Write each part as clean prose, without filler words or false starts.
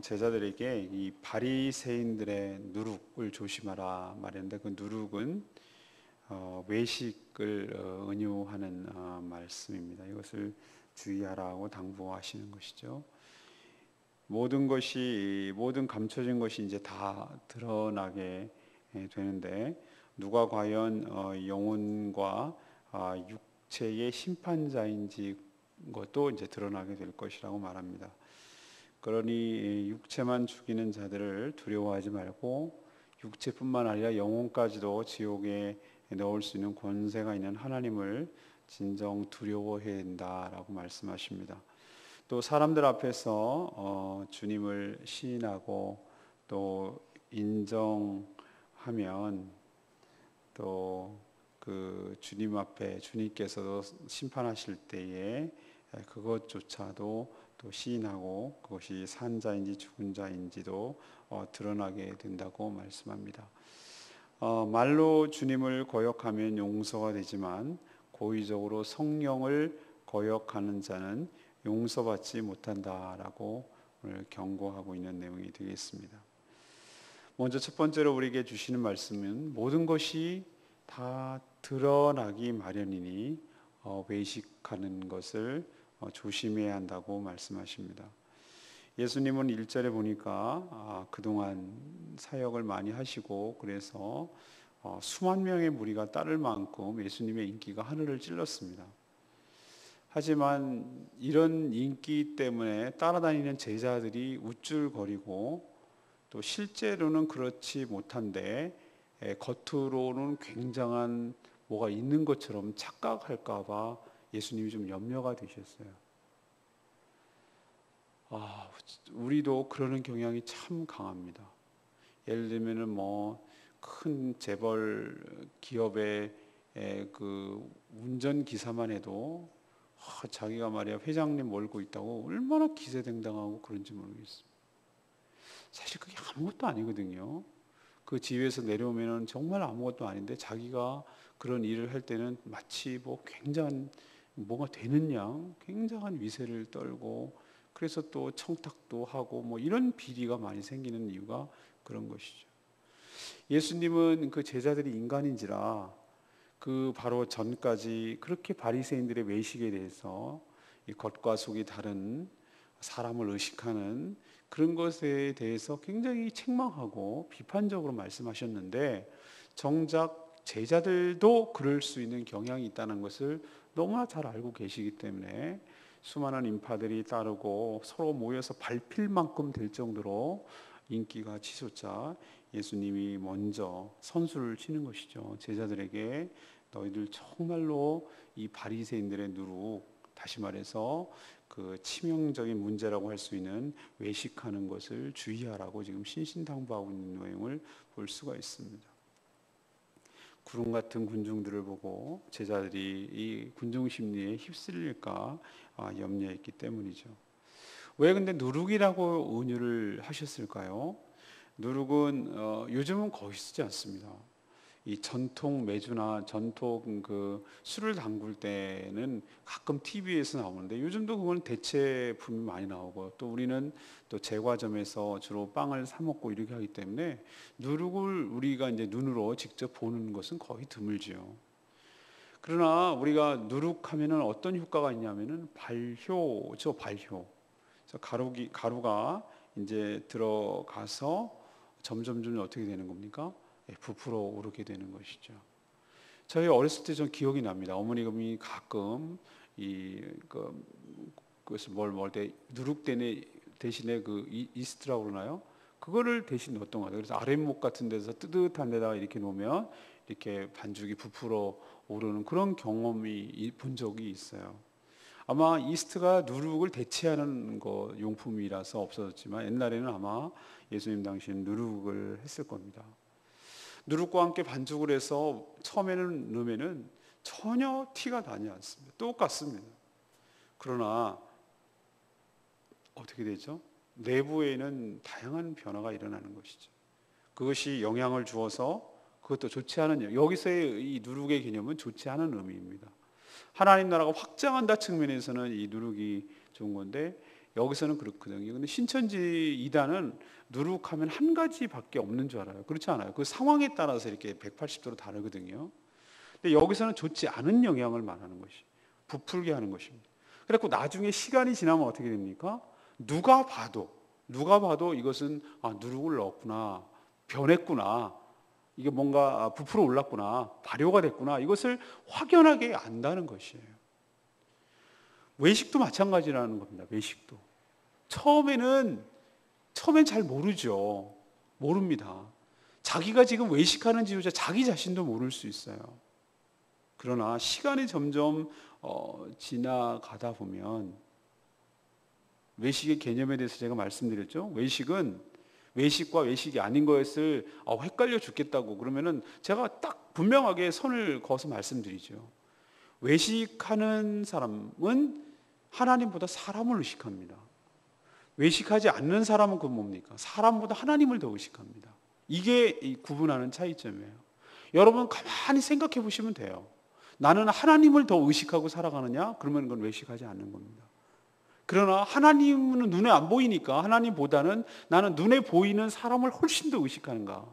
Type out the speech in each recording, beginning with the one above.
제자들에게 이 바리새인들의 누룩을 조심하라 말했는데, 그 누룩은 외식을 은유하는 말씀입니다. 이것을 주의하라고 당부하시는 것이죠. 모든 감춰진 것이 이제 다 드러나게 되는데, 누가 과연 영혼과 육체의 심판자인지 것도 이제 드러나게 될 것이라고 말합니다. 그러니 육체만 죽이는 자들을 두려워하지 말고 육체뿐만 아니라 영혼까지도 지옥에 넣을 수 있는 권세가 있는 하나님을 진정 두려워해야 한다라고 말씀하십니다. 또 사람들 앞에서 주님을 시인하고 또 인정하면 또 그 주님 앞에 주님께서도 심판하실 때에 그것조차도 또 시인하고 그것이 산 자인지 죽은 자인지도 드러나게 된다고 말씀합니다. 말로 주님을 거역하면 용서가 되지만 고의적으로 성령을 거역하는 자는 용서받지 못한다라고 오늘 경고하고 있는 내용이 되겠습니다. 먼저 첫 번째로 우리에게 주시는 말씀은 모든 것이 다 드러나기 마련이니 외식하는 것을 조심해야 한다고 말씀하십니다. 예수님은 1절에 보니까 그동안 사역을 많이 하시고 그래서 수만 명의 무리가 따를 만큼 예수님의 인기가 하늘을 찔렀습니다. 하지만 이런 인기 때문에 따라다니는 제자들이 우쭐거리고 또 실제로는 그렇지 못한데 겉으로는 굉장한 뭐가 있는 것처럼 착각할까 봐 예수님이 좀 염려가 되셨어요. 우리도 그러는 경향이 참 강합니다. 예를 들면은 큰 재벌 기업의 그 운전 기사만 해도 자기가 말이야 회장님 몰고 있다고 얼마나 기세등등하고 그런지 모르겠어요. 사실 그게 아무것도 아니거든요. 그 지위에서 내려오면은 정말 아무것도 아닌데 자기가 그런 일을 할 때는 마치 굉장한 뭐가 되는 양 굉장한 위세를 떨고 그래서 또 청탁도 하고 이런 비리가 많이 생기는 이유가 그런 것이죠. 예수님은 그 제자들이 인간인지라 그 바로 전까지 그렇게 바리새인들의 외식에 대해서 이 겉과 속이 다른 사람을 의식하는 그런 것에 대해서 굉장히 책망하고 비판적으로 말씀하셨는데, 정작 제자들도 그럴 수 있는 경향이 있다는 것을 너무나 잘 알고 계시기 때문에 수많은 인파들이 따르고 서로 모여서 밟힐 만큼 될 정도로 인기가 치솟자 예수님이 먼저 선수를 치는 것이죠. 제자들에게 너희들 정말로 이 바리새인들의 누룩, 다시 말해서 그 치명적인 문제라고 할 수 있는 외식하는 것을 주의하라고 지금 신신당부하고 있는 내용을 볼 수가 있습니다. 구름 같은 군중들을 보고 제자들이 이 군중 심리에 휩쓸릴까 염려했기 때문이죠. 왜 근데 누룩이라고 은유를 하셨을까요? 누룩은 요즘은 거의 쓰지 않습니다. 이 전통 맥주나 전통 그 술을 담글 때는 가끔 TV에서 나오는데 요즘도 그건 대체품이 많이 나오고 또 우리는 또 제과점에서 주로 빵을 사 먹고 이렇게 하기 때문에 누룩을 우리가 이제 눈으로 직접 보는 것은 거의 드물지요. 그러나 우리가 누룩하면은 어떤 효과가 있냐면은 발효죠, 발효. 그래서 가루가 이제 들어가서 점점 어떻게 되는 겁니까? 부풀어 오르게 되는 것이죠. 저희 어렸을 때 좀 기억이 납니다. 어머니가 가끔 그것을 누룩 대신에 그 이스트라고 그러나요? 그거를 대신 넣었던 것 같아요. 그래서 아랫목 같은 데서 뜨뜻한 데다가 이렇게 놓으면 이렇게 반죽이 부풀어 오르는 그런 경험이 본 적이 있어요. 아마 이스트가 누룩을 대체하는 용품이라서 없어졌지만 옛날에는 아마 예수님 당시에는 누룩을 했을 겁니다. 누룩과 함께 반죽을 해서 처음에는 넣으면은 전혀 티가 나지 않습니다. 똑같습니다. 그러나 어떻게 되죠? 내부에는 다양한 변화가 일어나는 것이죠. 그것이 영향을 주어서 그것도 좋지 않은, 여기서의 이 누룩의 개념은 좋지 않은 의미입니다. 하나님 나라가 확장한다 측면에서는 이 누룩이 좋은 건데 여기서는 그렇거든요. 근데 신천지 이단은 누룩하면 한 가지밖에 없는 줄 알아요. 그렇지 않아요? 그 상황에 따라서 이렇게 180도로 다르거든요. 근데 여기서는 좋지 않은 영향을 말하는 것이, 부풀게 하는 것입니다. 그래서 나중에 시간이 지나면 어떻게 됩니까? 누가 봐도 이것은 누룩을 넣었구나, 변했구나, 이게 뭔가 부풀어 올랐구나, 발효가 됐구나, 이것을 확연하게 안다는 것이에요. 외식도 마찬가지라는 겁니다. 외식도 처음엔 잘 모르죠. 모릅니다. 자기가 지금 외식하는 이유자 자기 자신도 모를 수 있어요. 그러나 시간이 점점 지나가다 보면, 외식의 개념에 대해서 제가 말씀드렸죠. 외식은 외식과 외식이 아닌 것을 헷갈려 죽겠다고 그러면은 제가 딱 분명하게 선을 그어서 말씀드리죠. 외식하는 사람은 하나님보다 사람을 의식합니다. 외식하지 않는 사람은 그 뭡니까? 사람보다 하나님을 더 의식합니다. 이게 이 구분하는 차이점이에요. 여러분 가만히 생각해 보시면 돼요. 나는 하나님을 더 의식하고 살아가느냐? 그러면 그건 외식하지 않는 겁니다. 그러나 하나님은 눈에 안 보이니까 하나님보다는 나는 눈에 보이는 사람을 훨씬 더 의식하는가?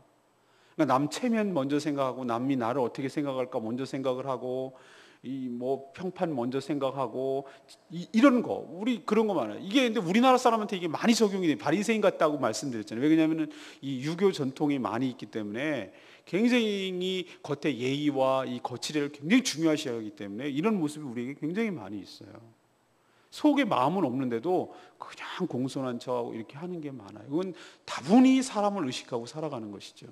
그러니까 남 체면 먼저 생각하고, 남이 나를 어떻게 생각할까 먼저 생각을 하고, 이 뭐 평판 먼저 생각하고, 이런 거, 우리 그런 거 많아요. 이게 근데 우리나라 사람한테 이게 많이 적용이 돼. 바리새인 같다고 말씀드렸잖아요. 왜냐하면 이 유교 전통이 많이 있기 때문에, 굉장히 겉의 예의와 이 거칠애를 굉장히 중요시 하기 때문에 이런 모습이 우리에게 굉장히 많이 있어요. 속에 마음은 없는데도 그냥 공손한 척하고 이렇게 하는 게 많아요. 이건 다분히 사람을 의식하고 살아가는 것이죠.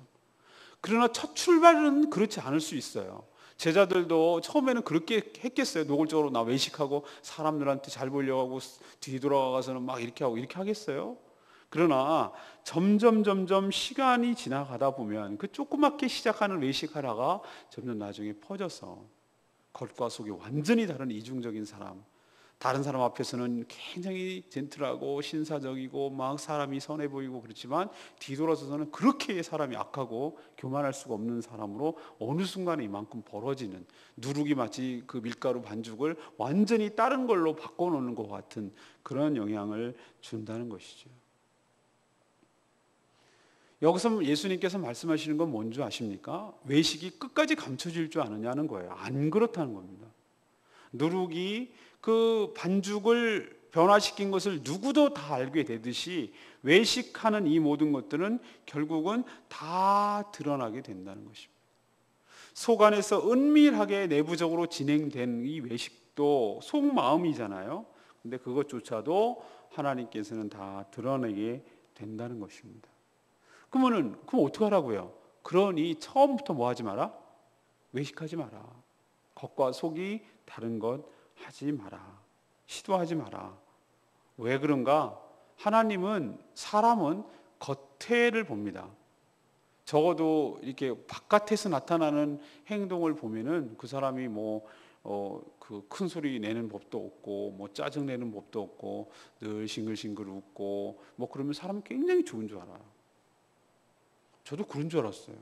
그러나 첫 출발은 그렇지 않을 수 있어요. 제자들도 처음에는 그렇게 했겠어요. 노골적으로 나 외식하고 사람들한테 잘 보이려고 하고 뒤돌아가서는 막 이렇게 하고 이렇게 하겠어요? 그러나 점점 시간이 지나가다 보면 그 조그맣게 시작하는 외식 하나가 점점 나중에 퍼져서 겉과 속이 완전히 다른 이중적인 사람, 다른 사람 앞에서는 굉장히 젠틀하고 신사적이고 막 사람이 선해 보이고 그렇지만 뒤돌아서서는 그렇게 사람이 악하고 교만할 수가 없는 사람으로 어느 순간에 이만큼 벌어지는, 누룩이 마치 그 밀가루 반죽을 완전히 다른 걸로 바꿔놓는 것 같은 그런 영향을 준다는 것이죠. 여기서 예수님께서 말씀하시는 건 뭔지 아십니까? 외식이 끝까지 감춰질 줄 아느냐는 거예요. 안 그렇다는 겁니다. 누룩이 그 반죽을 변화시킨 것을 누구도 다 알게 되듯이 외식하는 이 모든 것들은 결국은 다 드러나게 된다는 것입니다. 속 안에서 은밀하게 내부적으로 진행된 이 외식도 속마음이잖아요. 근데 그것조차도 하나님께서는 다 드러내게 된다는 것입니다. 그럼 어떻게 하라고요? 그러니 처음부터 뭐 하지 마라? 외식하지 마라. 겉과 속이 다른 것 하지 마라. 시도하지 마라. 왜 그런가? 하나님은 사람은 겉에를 봅니다. 적어도 이렇게 바깥에서 나타나는 행동을 보면은 그 사람이 그 큰 소리 내는 법도 없고, 뭐 짜증 내는 법도 없고, 늘 싱글싱글 웃고, 뭐 그러면 사람은 굉장히 좋은 줄 알아요. 저도 그런 줄 알았어요.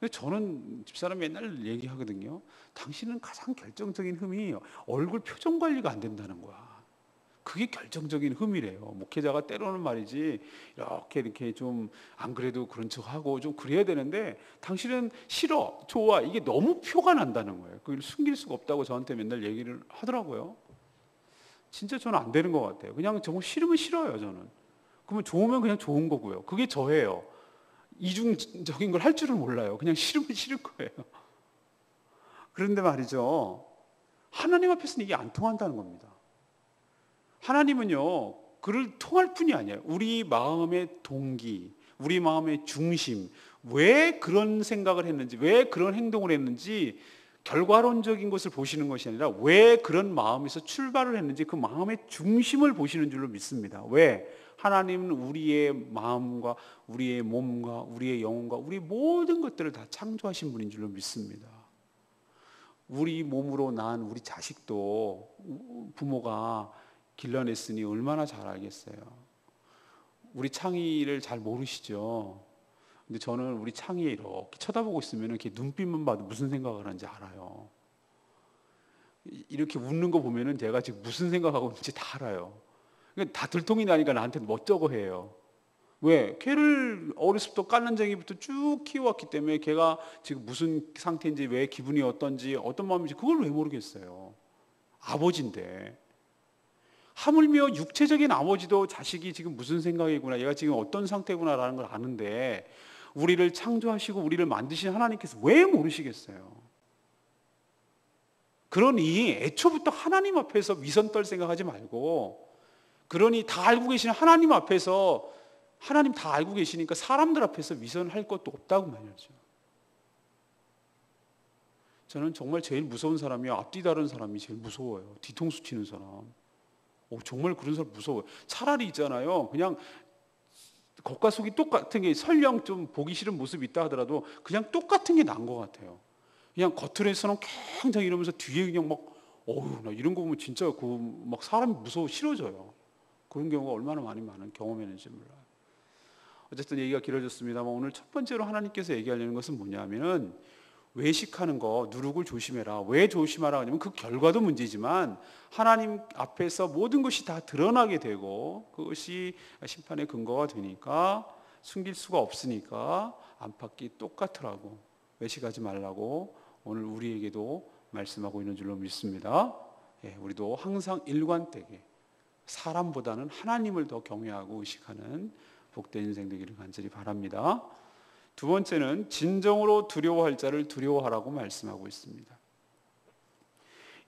근데 저는 집사람이 맨날 얘기하거든요. 당신은 가장 결정적인 흠이 얼굴 표정 관리가 안 된다는 거야. 그게 결정적인 흠이래요. 목회자가 때로는 말이지 이렇게 좀 안 그래도 그런 척하고 좀 그래야 되는데 당신은 싫어, 좋아, 이게 너무 표가 난다는 거예요. 그걸 숨길 수가 없다고 저한테 맨날 얘기를 하더라고요. 진짜 저는 안 되는 것 같아요. 그냥 정말 싫으면 싫어요, 저는. 그러면 좋으면 그냥 좋은 거고요. 그게 저예요. 이중적인 걸 할 줄은 몰라요. 그냥 싫으면 싫을 거예요. 그런데 말이죠, 하나님 앞에서는 이게 안 통한다는 겁니다. 하나님은요, 그를 통할 뿐이 아니에요. 우리 마음의 동기, 우리 마음의 중심, 왜 그런 생각을 했는지, 왜 그런 행동을 했는지 결과론적인 것을 보시는 것이 아니라 왜 그런 마음에서 출발을 했는지 그 마음의 중심을 보시는 줄로 믿습니다. 왜? 하나님은 우리의 마음과 우리의 몸과 우리의 영혼과 우리 모든 것들을 다 창조하신 분인 줄로 믿습니다. 우리 몸으로 난 우리 자식도 부모가 길러냈으니 얼마나 잘 알겠어요. 우리 창희를 잘 모르시죠? 근데 저는 우리 창희에 이렇게 쳐다보고 있으면 이렇게 눈빛만 봐도 무슨 생각을 하는지 알아요. 이렇게 웃는 거 보면은 제가 지금 무슨 생각하고 있는지 다 알아요. 그러니까 다 들통이 나니까 나한테 멋쩍어 해요. 왜? 걔를 어렸을 때 깔난쟁이부터 쭉 키워왔기 때문에 걔가 지금 무슨 상태인지, 왜 기분이 어떤지, 어떤 마음인지 그걸 왜 모르겠어요. 아버지인데. 하물며 육체적인 아버지도 자식이 지금 무슨 생각이구나, 얘가 지금 어떤 상태구나라는 걸 아는데 우리를 창조하시고 우리를 만드신 하나님께서 왜 모르시겠어요? 그러니 애초부터 하나님 앞에서 위선 떨 생각하지 말고, 그러니 다 알고 계시는 하나님 앞에서, 하나님 다 알고 계시니까 사람들 앞에서 위선할 것도 없다고 말이죠. 저는 정말 제일 무서운 사람이 앞뒤 다른 사람이 제일 무서워요. 뒤통수 치는 사람. 정말 그런 사람 무서워요. 차라리 있잖아요, 그냥 겉과 속이 똑같은 게, 설령 좀 보기 싫은 모습이 있다 하더라도 그냥 똑같은 게 나은 것 같아요. 그냥 겉으로서는 굉장히 이러면서 뒤에 그냥 막 나 이런 거 보면 진짜 막 사람이 무서워 싫어져요. 그런 경우가 얼마나 많은 경험했는지 몰라요. 어쨌든 얘기가 길어졌습니다만, 오늘 첫 번째로 하나님께서 얘기하려는 것은 뭐냐면은, 외식하는 거, 누룩을 조심해라. 왜 조심하라 하냐면 그 결과도 문제지만 하나님 앞에서 모든 것이 다 드러나게 되고 그것이 심판의 근거가 되니까, 숨길 수가 없으니까 안팎이 똑같으라고, 외식하지 말라고 오늘 우리에게도 말씀하고 있는 줄로 믿습니다. 우리도 항상 일관되게 사람보다는 하나님을 더 경외하고 의식하는 복된 인생 되기를 간절히 바랍니다. 두 번째는 진정으로 두려워할 자를 두려워하라고 말씀하고 있습니다.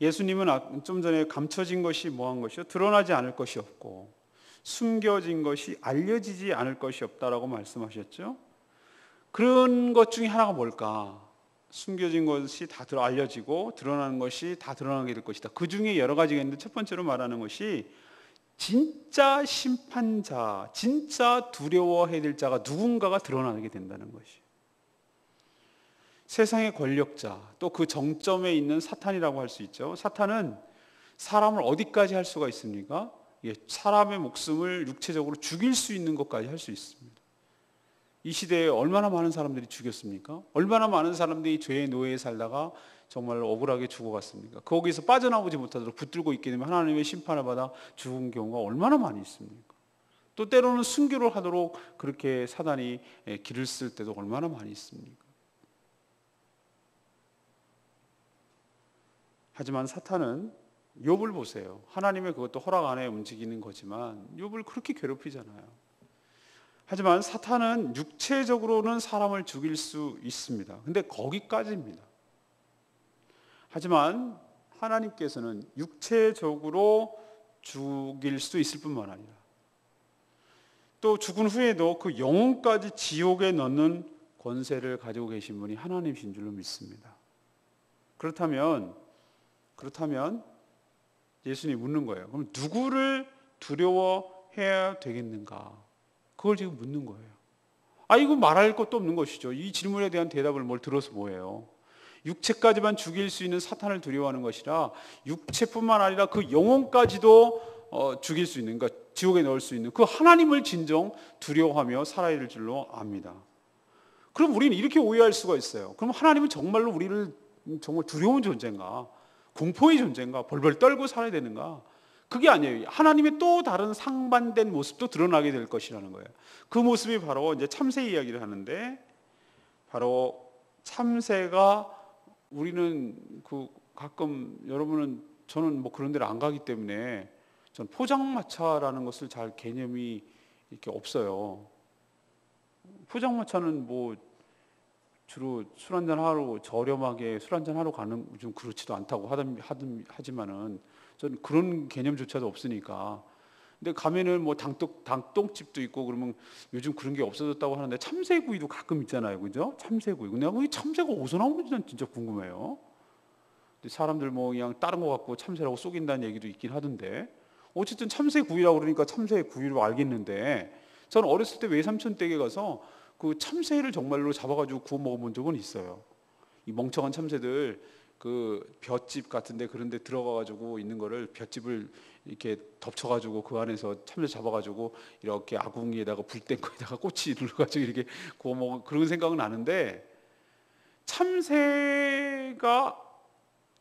예수님은 좀 전에 감춰진 것이 뭐한 것이요? 드러나지 않을 것이 없고 숨겨진 것이 알려지지 않을 것이 없다라고 말씀하셨죠. 그런 것 중에 하나가 뭘까? 숨겨진 것이 다 알려지고 드러나는 것이 다 드러나게 될 것이다. 그 중에 여러 가지가 있는데, 첫 번째로 말하는 것이 진짜 심판자, 진짜 두려워해야 될 자가 누군가가 드러나게 된다는 것이. 세상의 권력자, 또 그 정점에 있는 사탄이라고 할 수 있죠. 사탄은 사람을 어디까지 할 수가 있습니까? 사람의 목숨을 육체적으로 죽일 수 있는 것까지 할 수 있습니다. 이 시대에 얼마나 많은 사람들이 죽였습니까? 얼마나 많은 사람들이 죄의 노예에 살다가 정말 억울하게 죽어갔습니까? 거기서 빠져나오지 못하도록 붙들고 있게 되면 하나님의 심판을 받아 죽은 경우가 얼마나 많이 있습니까? 또 때로는 순교를 하도록 그렇게 사단이 길을 쓸 때도 얼마나 많이 있습니까? 하지만 사탄은, 욥을 보세요. 하나님의 그것도 허락 안에 움직이는 거지만 욥을 그렇게 괴롭히잖아요. 하지만 사탄은 육체적으로는 사람을 죽일 수 있습니다. 근데 거기까지입니다. 하지만 하나님께서는 육체적으로 죽일 수 있을 뿐만 아니라 또 죽은 후에도 그 영혼까지 지옥에 넣는 권세를 가지고 계신 분이 하나님이신 줄로 믿습니다. 그렇다면 예수님이 묻는 거예요. 그럼 누구를 두려워해야 되겠는가? 그걸 지금 묻는 거예요. 이거 말할 것도 없는 것이죠. 이 질문에 대한 대답을 뭘 들어서 뭐예요? 육체까지만 죽일 수 있는 사탄을 두려워하는 것이라 육체뿐만 아니라 그 영혼까지도 죽일 수 있는, 그러니까 지옥에 넣을 수 있는 그 하나님을 진정 두려워하며 살아야 될 줄로 압니다. 그럼 우리는 이렇게 오해할 수가 있어요. 그럼 하나님은 정말로 우리를 정말 두려운 존재인가? 공포의 존재인가? 벌벌 떨고 살아야 되는가? 그게 아니에요. 하나님의 또 다른 상반된 모습도 드러나게 될 것이라는 거예요. 그 모습이 바로 이제 참새 이야기를 하는데, 바로 참새가, 우리는 가끔, 여러분은, 저는 뭐 그런 데를 안 가기 때문에 전 포장마차라는 것을 잘 개념이 이렇게 없어요. 포장마차는 뭐 주로 술 한잔 하러, 저렴하게 술 한잔 하러 가는, 좀 그렇지도 않다고 하지만은 저는 그런 개념조차도 없으니까. 근데 가면은 뭐 당똥집도 있고 그러면 요즘 그런 게 없어졌다고 하는데, 참새구이도 가끔 있잖아요, 그죠? 참새구이. 근데 이 참새가 어디서 나오는지 난 진짜 궁금해요. 근데 사람들 뭐 그냥 다른 거 갖고 참새라고 속인다는 얘기도 있긴 하던데, 어쨌든 참새구이라고 그러니까 참새구이로 알겠는데, 저는 어렸을 때 외삼촌 댁에 가서 그 참새를 정말로 잡아가지고 구워 먹어본 적은 있어요. 이 멍청한 참새들, 그 볏짚 같은데 그런 데 들어가가지고 있는 거를, 볏짚을 이렇게 덮쳐가지고 그 안에서 참새 잡아가지고 이렇게 아궁이에다가 불 뗀 거에다가 꼬치 눌러가지고 이렇게 구워 먹은 그런 생각은 나는데, 참새가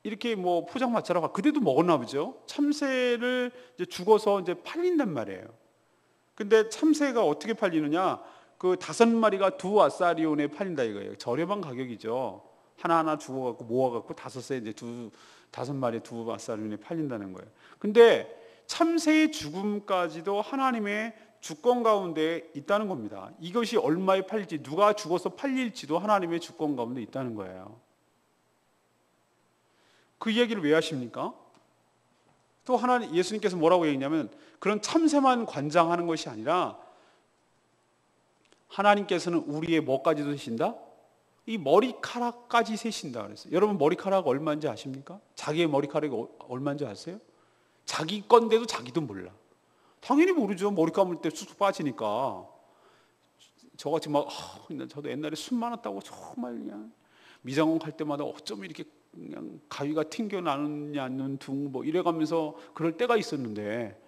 이렇게 뭐 포장마차로 가. 그때도 먹었나 보죠. 참새를 이제 죽어서 이제 팔린단 말이에요. 근데 참새가 어떻게 팔리느냐? 그 5마리가 2아사리온에 팔린다 이거예요. 저렴한 가격이죠. 하나하나 죽어갖고 모아갖고 5세 이제 5마리 2아사리온에 팔린다는 거예요. 근데 참새의 죽음까지도 하나님의 주권 가운데 있다는 겁니다. 이것이 얼마에 팔릴지, 누가 죽어서 팔릴지도 하나님의 주권 가운데 있다는 거예요. 그 이야기를 왜 하십니까? 또 하나님, 예수님께서 뭐라고 얘기했냐면 그런 참새만 관장하는 것이 아니라 하나님께서는 우리의 뭐까지도 세신다? 이 머리카락까지 세신다 그랬어요. 여러분 머리카락 얼마인지 아십니까? 자기의 머리카락이 얼마인지 아세요? 자기 건데도 자기도 몰라. 당연히 모르죠. 머리 감을 때 쑥쑥 빠지니까. 저같이 막 저도 옛날에 숨 많았다고 정말 그냥 미장원 갈 때마다 어쩜 이렇게 그냥 가위가 튕겨나느냐 둥 뭐 이래가면서 그럴 때가 있었는데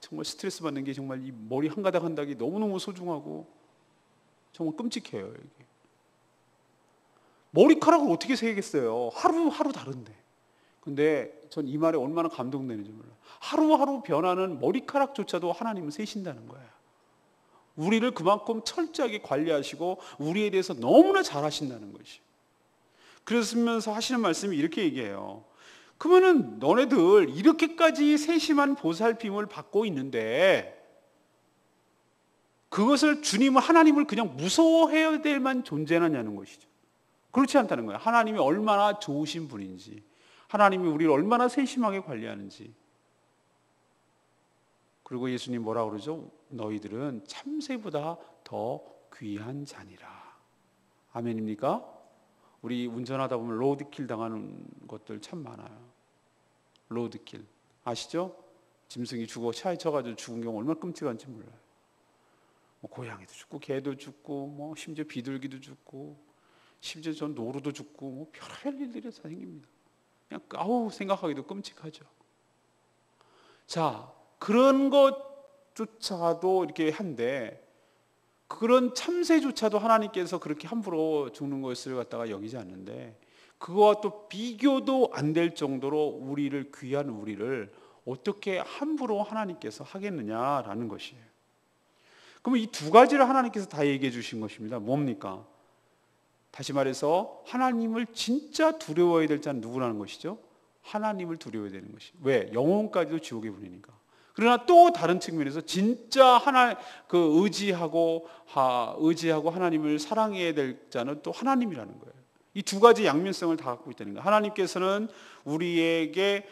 정말 스트레스 받는 게 정말 이 머리 한 가닥 한 가닥이 너무너무 소중하고 정말 끔찍해요. 이게. 머리카락을 어떻게 세겠어요? 하루하루 다른데. 근데 전 이 말에 얼마나 감동되는지 몰라요. 하루하루 변하는 머리카락조차도 하나님은 세신다는 거예요. 우리를 그만큼 철저하게 관리하시고 우리에 대해서 너무나 잘하신다는 것이. 그러면서 하시는 말씀이 이렇게 얘기해요. 그러면은 너네들 이렇게까지 세심한 보살핌을 받고 있는데 그것을 주님을 하나님을 그냥 무서워해야 될 만 존재하냐는 것이죠. 그렇지 않다는 거예요. 하나님이 얼마나 좋으신 분인지, 하나님이 우리를 얼마나 세심하게 관리하는지. 그리고 예수님 뭐라고 그러죠? 너희들은 참새보다 더 귀한 자니라. 아멘입니까? 우리 운전하다 보면 로드킬 당하는 것들 참 많아요. 로드킬 아시죠? 짐승이 차에 쳐가지고 죽은 경우 얼마나 끔찍한지 몰라요. 뭐 고양이도 죽고 개도 죽고 뭐 심지어 비둘기도 죽고 심지어 전 노루도 죽고 뭐 별의별 일들이 다 생깁니다. 그냥 생각하기도 끔찍하죠. 자, 그런 것조차도 이렇게 한데 그런 참새조차도 하나님께서 그렇게 함부로 죽는 것을 갖다가 여기지 않는데 그거와 또 비교도 안 될 정도로 우리를 귀한 우리를 어떻게 함부로 하나님께서 하겠느냐라는 것이에요. 그러면 이 두 가지를 하나님께서 다 얘기해 주신 것입니다. 뭡니까? 다시 말해서 하나님을 진짜 두려워해야 될 자는 누구라는 것이죠? 하나님을 두려워해야 되는 것이. 왜? 영혼까지도 지옥에 보내니까. 그러나 또 다른 측면에서 진짜 의지하고 하나님을 사랑해야 될 자는 또 하나님이라는 거예요. 이 두 가지 양면성을 다 갖고 있다는 거예요. 하나님께서는 우리에게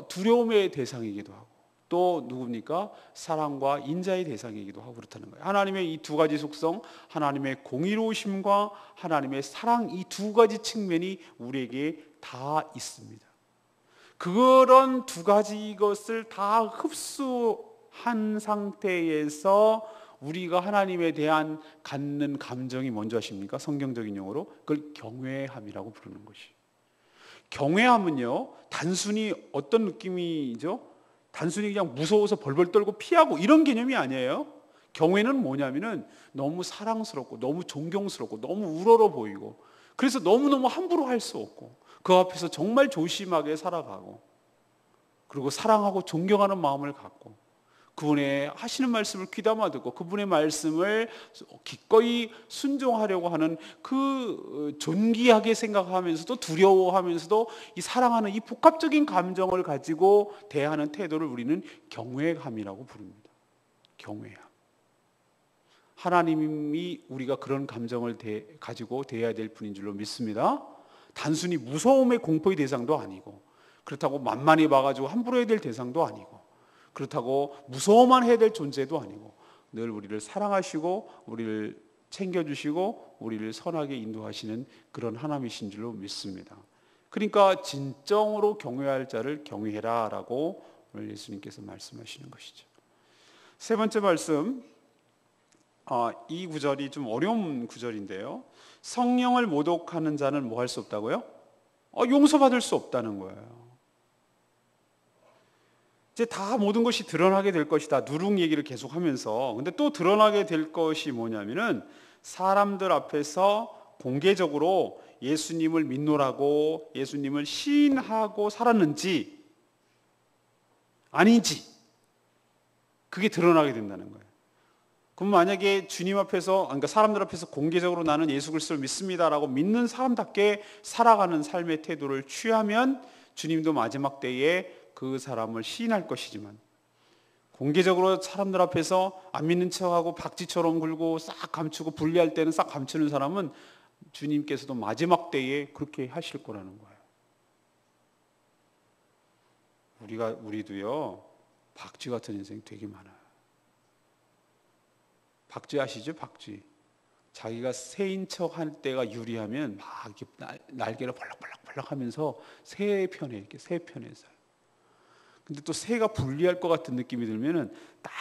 두려움의 대상이기도 하고 또 누굽니까? 사랑과 인자의 대상이기도 하고 그렇다는 거예요. 하나님의 이 두 가지 속성, 하나님의 공의로우심과 하나님의 사랑, 이 두 가지 측면이 우리에게 다 있습니다. 그런 두 가지 것을 다 흡수한 상태에서 우리가 하나님에 대한 갖는 감정이 뭔지 아십니까? 성경적인 용어로 그걸 경외함이라고 부르는 것이. 경외함은요, 단순히 어떤 느낌이죠? 단순히 그냥 무서워서 벌벌 떨고 피하고 이런 개념이 아니에요. 경외는 뭐냐면은 너무 사랑스럽고 너무 존경스럽고 너무 우러러 보이고 그래서 너무너무 함부로 할 수 없고 그 앞에서 정말 조심하게 살아가고 그리고 사랑하고 존경하는 마음을 갖고 그분의 하시는 말씀을 귀담아 듣고 그분의 말씀을 기꺼이 순종하려고 하는 그 존귀하게 생각하면서도 두려워하면서도 이 사랑하는 이 복합적인 감정을 가지고 대하는 태도를 우리는 경외함이라고 부릅니다. 경외함. 하나님이 우리가 그런 감정을 가지고 대해야 될 분인 줄로 믿습니다. 단순히 무서움의 공포의 대상도 아니고 그렇다고 만만히 봐가지고 함부로 해야 될 대상도 아니고 그렇다고 무서워만 해야 될 존재도 아니고 늘 우리를 사랑하시고 우리를 챙겨주시고 우리를 선하게 인도하시는 그런 하나님이신 줄로 믿습니다. 그러니까 진정으로 경외할 자를 경외해라 라고 오늘 예수님께서 말씀하시는 것이죠. 세 번째 말씀, 이 구절이 좀 어려운 구절인데요. 성령을 모독하는 자는 뭐 할 수 없다고요? 용서받을 수 없다는 거예요. 이제 다 모든 것이 드러나게 될 것이다. 누룩 얘기를 계속하면서 근데 또 드러나게 될 것이 뭐냐면은 사람들 앞에서 공개적으로 예수님을 믿노라고 예수님을 시인하고 살았는지 아닌지 그게 드러나게 된다는 거예요. 그럼 만약에 주님 앞에서, 그러니까 사람들 앞에서 공개적으로 나는 예수 그리스도를 믿습니다라고 믿는 사람답게 살아가는 삶의 태도를 취하면 주님도 마지막 때에 그 사람을 시인할 것이지만, 공개적으로 사람들 앞에서 안 믿는 척하고 박쥐처럼 굴고 싹 감추고 분리할 때는 싹 감추는 사람은 주님께서도 마지막 때에 그렇게 하실 거라는 거예요. 우리도요, 박쥐 같은 인생 되게 많아요. 박쥐 아시죠? 박쥐. 자기가 새인 척 할 때가 유리하면 막 이렇게 날개를 벌럭벌럭 하면서 새 편에 이렇게 새 편에 서요. 근데 또 새가 불리할 것 같은 느낌이 들면은 딱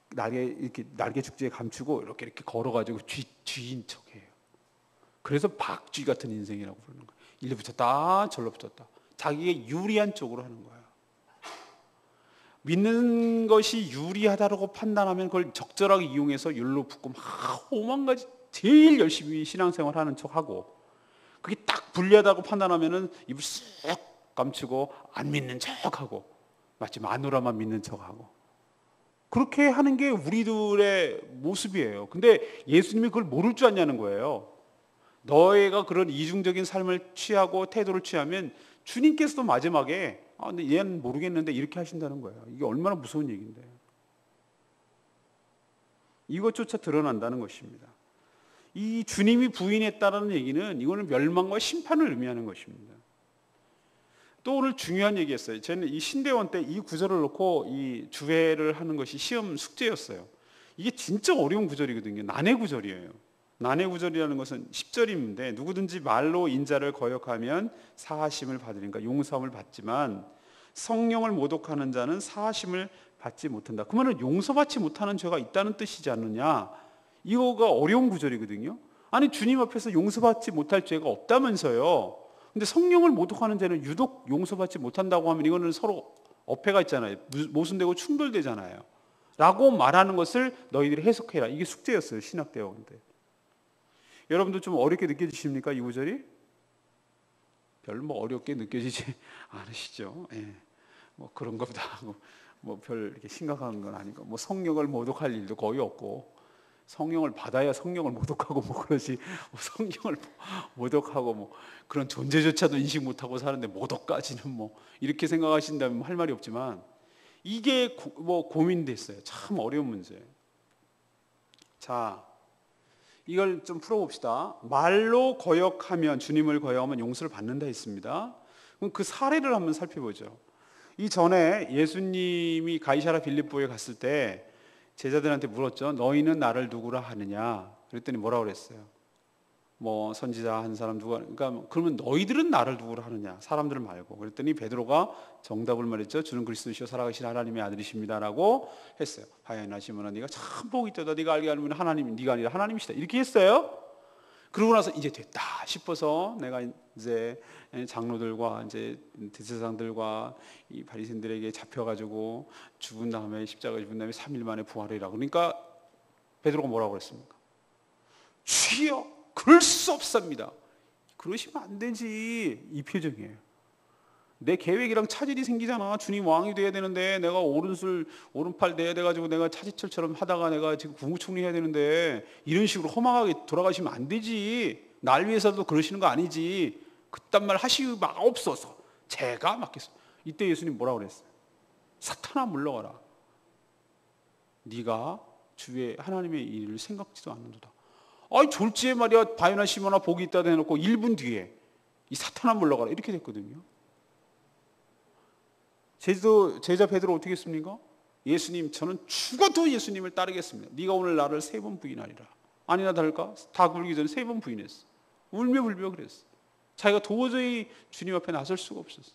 날개 축지에 감추고 이렇게 걸어가지고 쥐인 척해요. 그래서 박쥐 같은 인생이라고 부르는 거예요. 일리 붙였다 절로 붙였다. 자기가 유리한 쪽으로 하는 거예요. 믿는 것이 유리하다고 판단하면 그걸 적절하게 이용해서 율로 붙고 막 오만 가지 제일 열심히 신앙생활 하는 척하고, 그게 딱 불리하다고 판단하면은 입을 쓱 감추고 안 믿는 척하고 마치 마누라만 믿는 척하고, 그렇게 하는 게 우리들의 모습이에요. 근데 예수님이 그걸 모를 줄 아냐는 거예요. 너희가 그런 이중적인 삶을 취하고 태도를 취하면 주님께서도 마지막에 근데 얘는 모르겠는데 이렇게 하신다는 거예요. 이게 얼마나 무서운 얘기인데. 이것조차 드러난다는 것입니다. 이 주님이 부인했다는 얘기는 이거는 멸망과 심판을 의미하는 것입니다. 또 오늘 중요한 얘기였어요. 저는 이 신대원 때 이 구절을 놓고 이 주회를 하는 것이 시험 숙제였어요. 이게 진짜 어려운 구절이거든요. 난해 구절이에요. 난해 구절이라는 것은 10절인데 누구든지 말로 인자를 거역하면 사하심을 받으니까 용서함을 받지만 성령을 모독하는 자는 사하심을 받지 못한다. 그러면 용서받지 못하는 죄가 있다는 뜻이지 않느냐. 이거가 어려운 구절이거든요. 아니 주님 앞에서 용서받지 못할 죄가 없다면서요. 근데 성령을 모독하는 죄는 유독 용서받지 못한다고 하면 이거는 서로 어폐가 있잖아요. 모순되고 충돌되잖아요. 라고 말하는 것을 너희들이 해석해라. 이게 숙제였어요. 신학대학원 때. 여러분도 좀 어렵게 느껴지십니까? 이 구절이? 별로 어렵게 느껴지지 않으시죠? 예. 그런 것보다 하고 별 이렇게 심각한 건 아니고 성령을 모독할 일도 거의 없고, 성령을 받아야 성령을 모독하고 그러지, 성령을 모독하고 그런 존재조차도 인식 못하고 사는데 모독까지는 이렇게 생각하신다면 할 말이 없지만, 이게 고민됐어요. 참 어려운 문제예요. 자, 이걸 좀 풀어봅시다. 말로 거역하면, 주님을 거역하면 용서를 받는다 했습니다. 그럼 그 사례를 한번 살펴보죠. 이 전에 예수님이 가이사랴 빌립보에 갔을 때 제자들한테 물었죠. 너희는 나를 누구라 하느냐? 그랬더니 뭐라고 그랬어요? 선지자 한 사람 누가, 그러니까 그러면 너희들은 나를 누구라 하느냐? 사람들을 말고. 그랬더니 베드로가 정답을 말했죠. 주는 그리스도시요 살아계신 하나님의 아들이십니다라고 했어요. 하야나 시몬아, 네가 참 복이 있다. 네가 알게 하면 하나님, 네가 아니라 하나님이시다. 이렇게 했어요. 그러고 나서 이제 됐다 싶어서 내가 이제 장로들과 이제 대제사장들과 이 바리새인들에게 잡혀가지고 죽은 다음에 십자가에 죽은 다음에 3일 만에 부활이라. 그러니까 베드로가 뭐라고 그랬습니까? 주여, 그럴 수 없습니다. 그러시면 안 되지. 이 표정이에요. 내 계획이랑 차질이 생기잖아. 주님 왕이 돼야 되는데 내가 오른팔 내야 돼가지고 내가 차지철처럼 하다가 내가 지금 국무총리 해야 되는데 이런 식으로 허망하게 돌아가시면 안 되지. 날 위해서도 그러시는 거 아니지. 그딴 말 하시기 막 없어서 제가 맡겠어. 이때 예수님 뭐라고 그랬어요? 사탄아 물러가라. 네가 주의 하나님의 일을 생각지도 않는도다. 아이 졸지에 말이야, 바요나 시모나 복이 있다 해놓고 1분 뒤에 이 사탄아 물러가라 이렇게 됐거든요. 제자 베드로 어떻게 했습니까? 예수님, 저는 죽어도 예수님을 따르겠습니다. 네가 오늘 나를 3번 부인하리라. 아니나 다를까? 다 굴기 전에 3번 부인했어. 울며 불며 그랬어. 자기가 도저히 주님 앞에 나설 수가 없었어.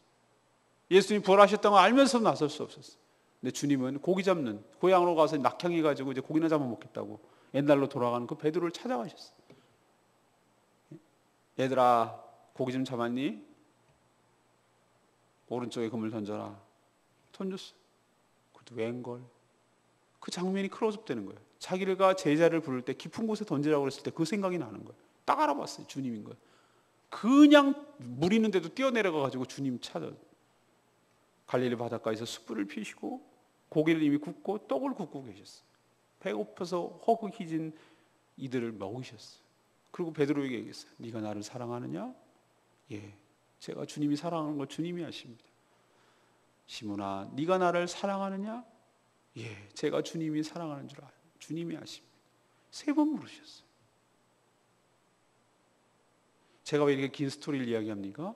예수님 부활하셨다는 걸 알면서도 나설 수 없었어. 근데 주님은 고기 잡는, 고향으로 가서 낙향해가지고 이제 고기나 잡아먹겠다고 옛날로 돌아가는 그 베드로를 찾아가셨어. 얘들아, 고기 좀 잡았니? 오른쪽에 금을 던져라. 던졌어. 그것도 웬걸? 그 장면이 클로즈업 되는 거예요. 자기가 제자를 부를 때 깊은 곳에 던지라고 그랬을 때 그 생각이 나는 거예요. 딱 알아봤어요. 주님인 거예요. 그냥 물 있는데도 뛰어내려가 가지고 주님 찾아 갈릴리 바닷가에서 숯불을 피시고 고기를 이미 굽고 떡을 굽고 계셨어요. 배고파서 허기진 이들을 먹으셨어요. 그리고 베드로에게 얘기했어요. 네가 나를 사랑하느냐? 예, 제가 주님이 사랑하는 걸 주님이 아십니다. 시몬아, 네가 나를 사랑하느냐? 예, 제가 주님이 사랑하는 줄 알아요. 주님이 아십니다. 3번 물으셨어요. 제가 왜 이렇게 긴 스토리를 이야기합니까?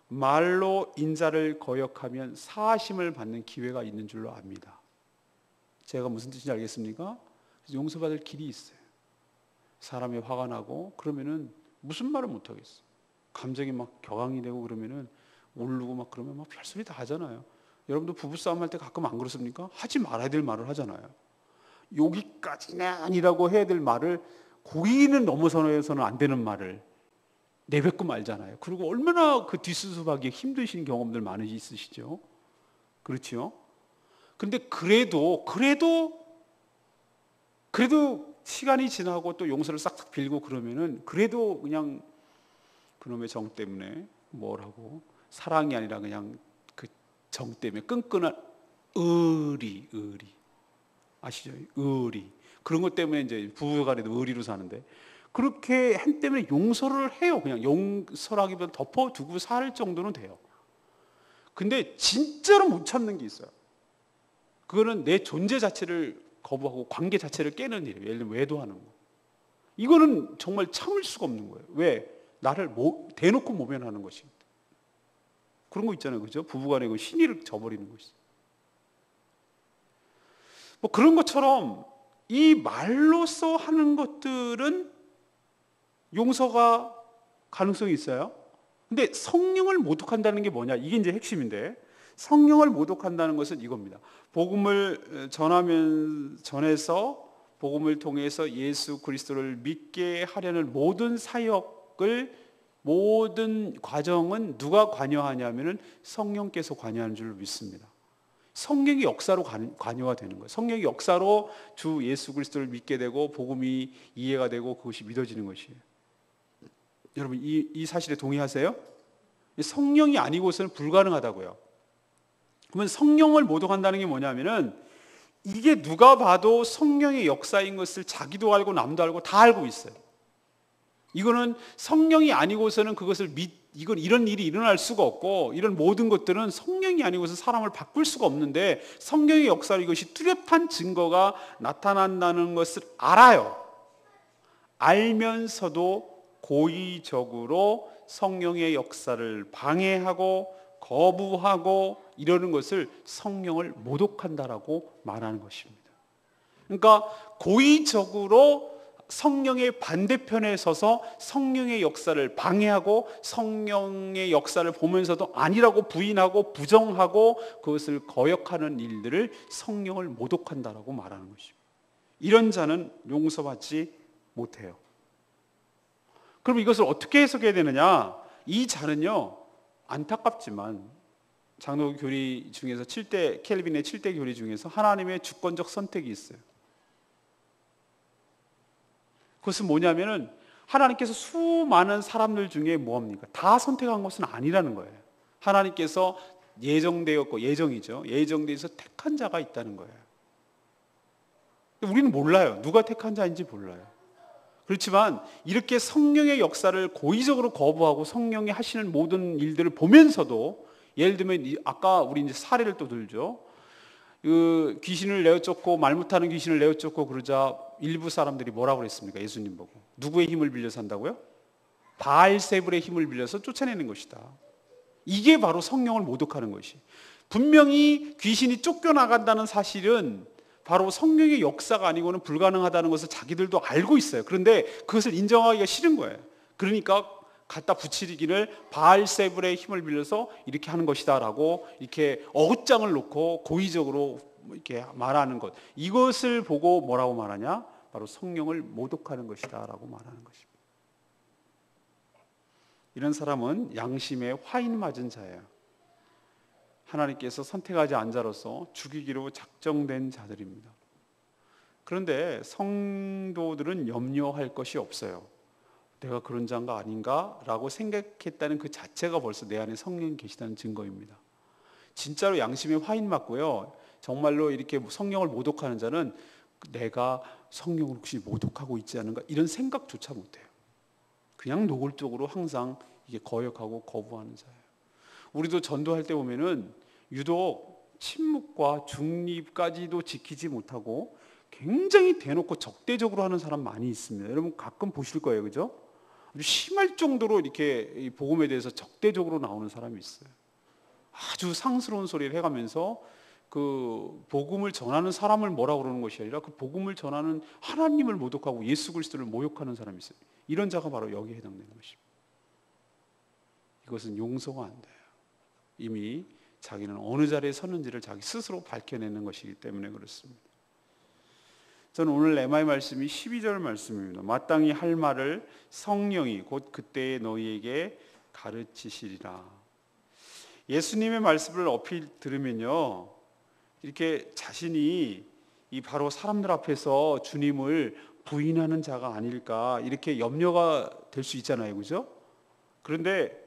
말로 인자를 거역하면 사하심을 받는 기회가 있는 줄로 압니다. 제가 무슨 뜻인지 알겠습니까? 용서받을 길이 있어요. 사람이 화가 나고 그러면은 무슨 말을 못 하겠어. 감정이 막 격앙이 되고 그러면은 울고 막 그러면 막 별소리 다 하잖아요. 여러분도 부부싸움 할 때 가끔 안 그렇습니까? 하지 말아야 될 말을 하잖아요. 여기까지는 아니라고 해야 될 말을 거기는 넘어서는 안 되는 말을 내뱉고 말잖아요. 그리고 얼마나 그 뒷수습하기 힘드신 경험들 많이 있으시죠? 그렇죠? 근데 그래도 시간이 지나고 또 용서를 싹싹 빌고 그러면은 그래도 그냥 그놈의 정 때문에 뭐라고 사랑이 아니라 그냥 그 정 때문에 끈끈한 의리 아시죠? 의리 그런 것 때문에 이제 부부간에도 의리로 사는데 그렇게 한 때문에 용서를 해요. 그냥 용서라기보다 덮어두고 살 정도는 돼요. 근데 진짜로 못 참는 게 있어요. 그거는 내 존재 자체를 거부하고 관계 자체를 깨는 일이에요. 예를 들면 외도하는 거. 이거는 정말 참을 수가 없는 거예요. 왜? 나를 대놓고 모면하는 것이. 그런 거 있잖아요. 그죠? 부부간에 그 신의를 저버리는 것이. 뭐 그런 것처럼 이 말로써 하는 것들은 용서가 가능성이 있어요. 근데 성령을 모독한다는 게 뭐냐? 이게 이제 핵심인데 성령을 모독한다는 것은 이겁니다. 복음을 전해서 복음을 통해서 예수 그리스도를 믿게 하려는 모든 사역을 모든 과정은 누가 관여하냐면은 성령께서 관여하는 줄 믿습니다. 성령의 역사로 관여가 되는 거예요. 성령의 역사로 주 예수 그리스도를 믿게 되고 복음이 이해가 되고 그것이 믿어지는 것이에요. 여러분 이 사실에 동의하세요? 성령이 아니고서는 불가능하다고요. 그러면 성령을 모독한다는 게 뭐냐면은 이게 누가 봐도 성령의 역사인 것을 자기도 알고 남도 알고 다 알고 있어요. 이거는 성령이 아니고서는 이건 이런 일이 일어날 수가 없고 이런 모든 것들은 성령이 아니고서 사람을 바꿀 수가 없는데 성령의 역사로 이것이 뚜렷한 증거가 나타난다는 것을 알아요. 알면서도 고의적으로 성령의 역사를 방해하고 거부하고 이러는 것을 성령을 모독한다라고 말하는 것입니다. 그러니까 고의적으로 성령의 반대편에 서서 성령의 역사를 방해하고 성령의 역사를 보면서도 아니라고 부인하고 부정하고 그것을 거역하는 일들을 성령을 모독한다라고 말하는 것입니다. 이런 자는 용서받지 못해요. 그럼 이것을 어떻게 해석해야 되느냐? 이 자는요, 안타깝지만 장로 교리 중에서 켈빈의 7대 교리 중에서 하나님의 주권적 선택이 있어요. 그것은 뭐냐면은 하나님께서 수많은 사람들 중에 뭐합니까? 다 선택한 것은 아니라는 거예요. 하나님께서 예정되었고 예정돼서 택한 자가 있다는 거예요. 우리는 몰라요. 누가 택한 자인지 몰라요. 그렇지만 이렇게 성령의 역사를 고의적으로 거부하고 성령이 하시는 모든 일들을 보면서도 예를 들면 아까 우리 이제 사례를 또 들죠. 그 귀신을 내어쫓고 말 못하는 귀신을 내어쫓고 그러자 일부 사람들이 뭐라고 그랬습니까? 예수님 보고 누구의 힘을 빌려서 한다고요? 바알세불의 힘을 빌려서 쫓아내는 것이다. 이게 바로 성령을 모독하는 것이. 분명히 귀신이 쫓겨나간다는 사실은 바로 성령의 역사가 아니고는 불가능하다는 것을 자기들도 알고 있어요. 그런데 그것을 인정하기가 싫은 거예요. 그러니까 갖다 붙이기를 바알세불의 힘을 빌려서 이렇게 하는 것이다라고 이렇게 어긋장을 놓고 고의적으로 이렇게 말하는 것. 이것을 보고 뭐라고 말하냐? 바로 성령을 모독하는 것이다라고 말하는 것입니다. 이런 사람은 양심에 화인 맞은 자예요. 하나님께서 선택하지 않은 자로서 죽이기로 작정된 자들입니다. 그런데 성도들은 염려할 것이 없어요. 내가 그런 자인가 아닌가라고 생각했다는 그 자체가 벌써 내 안에 성령이 계시다는 증거입니다. 진짜로 양심에 화인 맞고요, 정말로 이렇게 성령을 모독하는 자는 내가 성령을 혹시 모독하고 있지 않은가 이런 생각조차 못해요. 그냥 노골적으로 항상 이게 거역하고 거부하는 자예요. 우리도 전도할 때 보면은 유독 침묵과 중립까지도 지키지 못하고 굉장히 대놓고 적대적으로 하는 사람 많이 있습니다. 여러분 가끔 보실 거예요, 그죠? 아주 심할 정도로 이렇게 이 복음에 대해서 적대적으로 나오는 사람이 있어요. 아주 상스러운 소리를 해가면서 그 복음을 전하는 사람을 뭐라 그러는 것이 아니라 그 복음을 전하는 하나님을 모독하고 예수 그리스도를 모욕하는 사람이 있어요. 이런 자가 바로 여기에 해당되는 것입니다. 이것은 용서가 안 돼요. 이미 자기는 어느 자리에 섰는지를 자기 스스로 밝혀내는 것이기 때문에 그렇습니다. 저는 오늘 레마의 말씀이 12절 말씀입니다. 마땅히 할 말을 성령이 곧 그때에 너희에게 가르치시리라. 예수님의 말씀을 얼핏 들으면요, 이렇게 자신이 이 바로 사람들 앞에서 주님을 부인하는 자가 아닐까 이렇게 염려가 될 수 있잖아요, 그죠? 그런데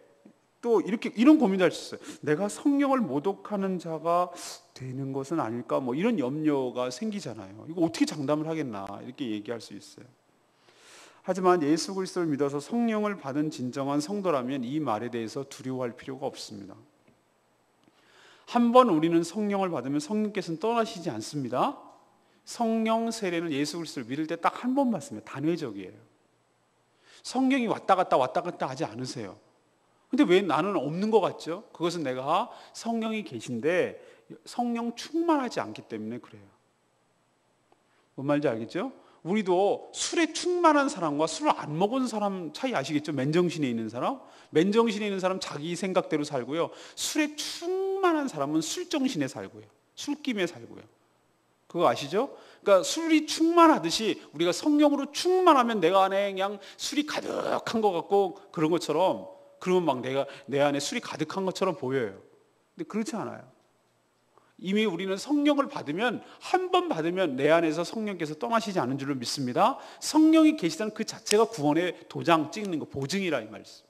또 이렇게 이런 고민도 할 수 있어요. 내가 성령을 모독하는 자가 되는 것은 아닐까, 뭐 이런 염려가 생기잖아요. 이거 어떻게 장담을 하겠나 이렇게 얘기할 수 있어요. 하지만 예수 그리스도를 믿어서 성령을 받은 진정한 성도라면 이 말에 대해서 두려워할 필요가 없습니다. 한번 우리는 성령을 받으면 성령께서는 떠나시지 않습니다. 성령 세례는 예수 그리스도를 믿을 때 딱 한 번 받습니다. 단회적이에요. 성령이 왔다 갔다 하지 않으세요. 근데 왜 나는 없는 것 같죠? 그것은 내가 성령이 계신데 성령 충만하지 않기 때문에 그래요. 뭔 말인지 알겠죠? 우리도 술에 충만한 사람과 술을 안 먹은 사람 차이 아시겠죠? 맨정신에 있는 사람? 맨정신에 있는 사람 자기 생각대로 살고요, 술에 충만한 사람은 술정신에 살고요, 술김에 살고요. 그거 아시죠? 그러니까 술이 충만하듯이 우리가 성령으로 충만하면 내가 안에 그냥 술이 가득한 것 같고 그런 것처럼, 그러면 막 내 안에 술이 가득한 것처럼 보여요. 근데 그렇지 않아요. 이미 우리는 성령을 받으면, 한 번 받으면 내 안에서 성령께서 떠나시지 않은 줄로 믿습니다. 성령이 계시다는 그 자체가 구원의 도장 찍는 거, 보증이라 이 말씀.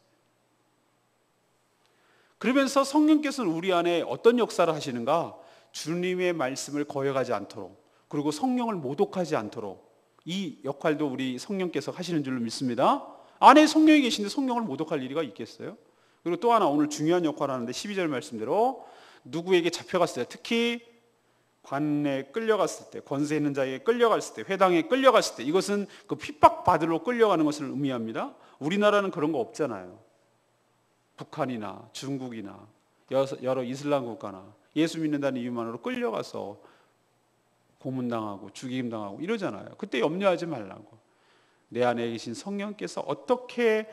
그러면서 성령께서는 우리 안에 어떤 역사를 하시는가? 주님의 말씀을 거역하지 않도록, 그리고 성령을 모독하지 않도록 이 역할도 우리 성령께서 하시는 줄로 믿습니다. 안에 성령이 계신데 성령을 모독할 일이 있겠어요? 그리고 또 하나 오늘 중요한 역할을 하는데 12절 말씀대로 누구에게 잡혀갔을 때, 특히 관에 끌려갔을 때, 권세 있는 자에게 끌려갔을 때, 회당에 끌려갔을 때, 이것은 그 핍박받으러 끌려가는 것을 의미합니다. 우리나라는 그런 거 없잖아요. 북한이나 중국이나 여러 이슬람 국가나 예수 믿는다는 이유만으로 끌려가서 고문당하고 죽임당하고 이러잖아요. 그때 염려하지 말라고. 내 안에 계신 성령께서 어떻게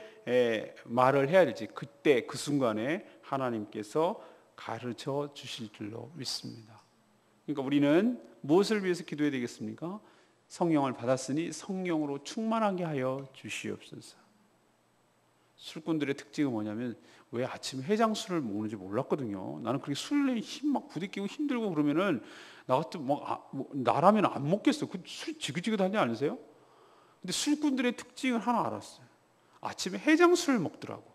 말을 해야 될지 그때 그 순간에 하나님께서 가르쳐 주실 줄로 믿습니다. 그러니까 우리는 무엇을 위해서 기도해야 되겠습니까? 성령을 받았으니 성령으로 충만하게 하여 주시옵소서. 술꾼들의 특징은 뭐냐면, 왜 아침에 해장술을 먹는지 몰랐거든요. 나는 그렇게 술에 힘 막 부딪히고 힘들고 그러면은 나 같은 나라면 안 먹겠어. 그 술 지긋지긋하지 않으세요? 근데 술꾼들의 특징을 하나 알았어요. 아침에 해장술을 먹더라고.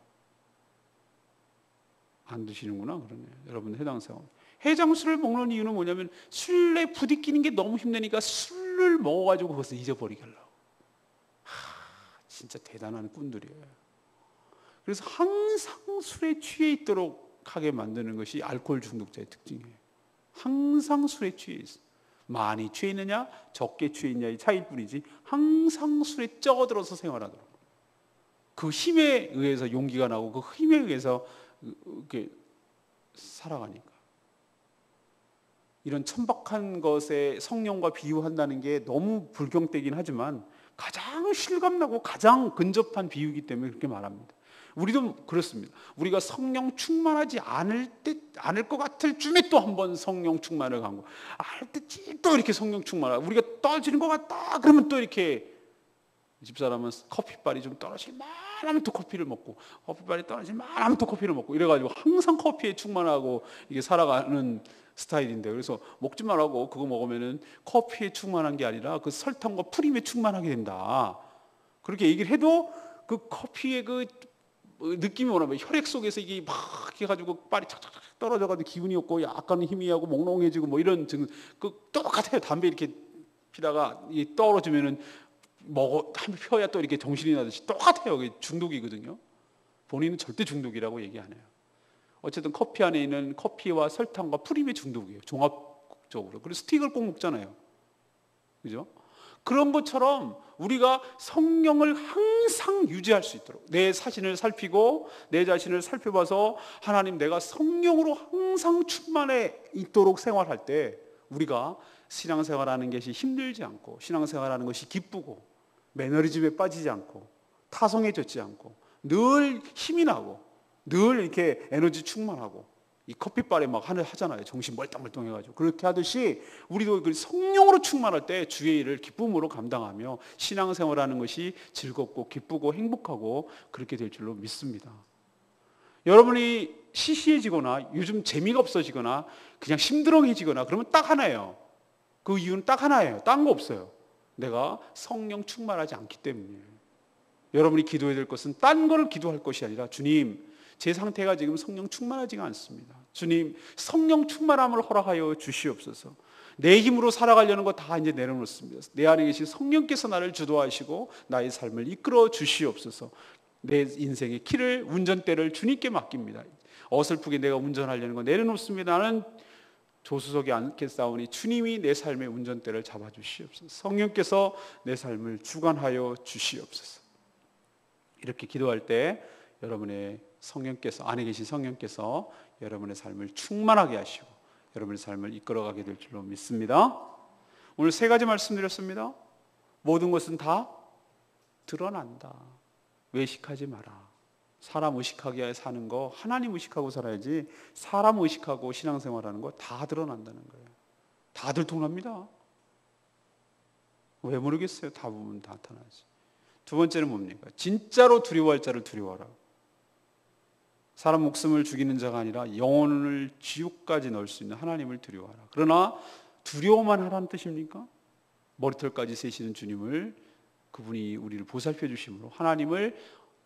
안 드시는구나. 그러네. 여러분 해당사원. 해장술을 먹는 이유는 뭐냐면 술에 부딪히는 게 너무 힘드니까 술을 먹어가지고 그것을 잊어버리게 하려고. 진짜 대단한 꾼들이에요. 그래서 항상 술에 취해 있도록 하게 만드는 것이 알코올 중독자의 특징이에요. 항상 술에 취해 있어. 많이 취해 있느냐 적게 취해 있냐의 차이일 뿐이지 항상 술에 쪄들어서 생활하도록. 그 힘에 의해서 용기가 나고 그 힘에 의해서 이렇게 살아가니까. 이런 천박한 것에 성령과 비유한다는 게 너무 불경되긴 하지만 가장 실감나고 가장 근접한 비유이기 때문에 그렇게 말합니다. 우리도 그렇습니다. 우리가 성령 충만하지 않을 것 같을 쯤에 또 한 번 성령 충만을 가고, 알 때 또 이렇게 성령 충만하고, 우리가 떨어지는 것 같다 그러면 또 이렇게, 집사람은 커피빨이 좀 떨어질만 하면 또 커피를 먹고, 커피빨이 떨어질만 하면 또 커피를 먹고, 이래가지고 항상 커피에 충만하고 이게 살아가는 스타일인데, 그래서 먹지 말라고, 그거 먹으면은 커피에 충만한 게 아니라 그 설탕과 프림에 충만하게 된다. 그렇게 얘기를 해도 그 커피의 그 느낌이 뭐냐면 혈액 속에서 이게 막 해가지고 빨리 착착착 떨어져가지고 기분이 없고 약간 희미하고 몽롱해지고 뭐 이런 증, 그 똑같아요. 담배 이렇게 피다가 이 떨어지면은 먹어 한 펴야 또 이렇게 정신이 나듯이 똑같아요. 그게 중독이거든요. 본인은 절대 중독이라고 얘기 안 해요. 어쨌든 커피 안에 있는 커피와 설탕과 프림의 중독이에요. 종합적으로. 그리고 스틱을 꼭 먹잖아요. 그죠? 그런 것처럼 우리가 성령을 항상 유지할 수 있도록 내 자신을 살피고 내 자신을 살펴봐서 하나님 내가 성령으로 항상 충만해 있도록 생활할 때 우리가 신앙생활하는 것이 힘들지 않고 신앙생활하는 것이 기쁘고 매너리즘에 빠지지 않고 타성해졌지 않고 늘 힘이 나고 늘 이렇게 에너지 충만하고 이 커피바에 막 하잖아요. 정신 멀뚱멀뚱해가지고 그렇게 하듯이 우리도 그 성령으로 충만할 때 주의 일을 기쁨으로 감당하며 신앙생활하는 것이 즐겁고 기쁘고 행복하고 그렇게 될 줄로 믿습니다. 여러분이 시시해지거나 요즘 재미가 없어지거나 그냥 심드렁해지거나 그러면 딱 하나예요. 그 이유는 딱 하나예요. 딴 거 없어요. 내가 성령 충만하지 않기 때문이에요. 여러분이 기도해야 될 것은 딴 거를 기도할 것이 아니라 주님 제 상태가 지금 성령 충만하지가 않습니다. 주님 성령 충만함을 허락하여 주시옵소서. 내 힘으로 살아가려는 거 다 이제 내려놓습니다. 내 안에 계신 성령께서 나를 주도하시고 나의 삶을 이끌어 주시옵소서. 내 인생의 키를 운전대를 주님께 맡깁니다. 어설프게 내가 운전하려는 거 내려놓습니다. 나는 조수석에 앉겠사오니 주님이 내 삶의 운전대를 잡아주시옵소서. 성령께서 내 삶을 주관하여 주시옵소서. 이렇게 기도할 때 여러분의 성령께서 안에 계신 성령께서 여러분의 삶을 충만하게 하시고 여러분의 삶을 이끌어가게 될 줄로 믿습니다. 오늘 세 가지 말씀드렸습니다. 모든 것은 다 드러난다. 외식하지 마라. 사람 의식하게 사는 거 하나님 의식하고 살아야지 사람 의식하고 신앙생활하는 거 다 드러난다는 거예요. 다 들통납니다. 왜 모르겠어요. 다 보면 다 나타나지. 두 번째는 뭡니까? 진짜로 두려워할 자를 두려워하라. 사람 목숨을 죽이는 자가 아니라 영혼을 지옥까지 넣을 수 있는 하나님을 두려워하라. 그러나 두려워만 하라는 뜻입니까? 머리털까지 세시는 주님을 그분이 우리를 보살펴 주심으로 하나님을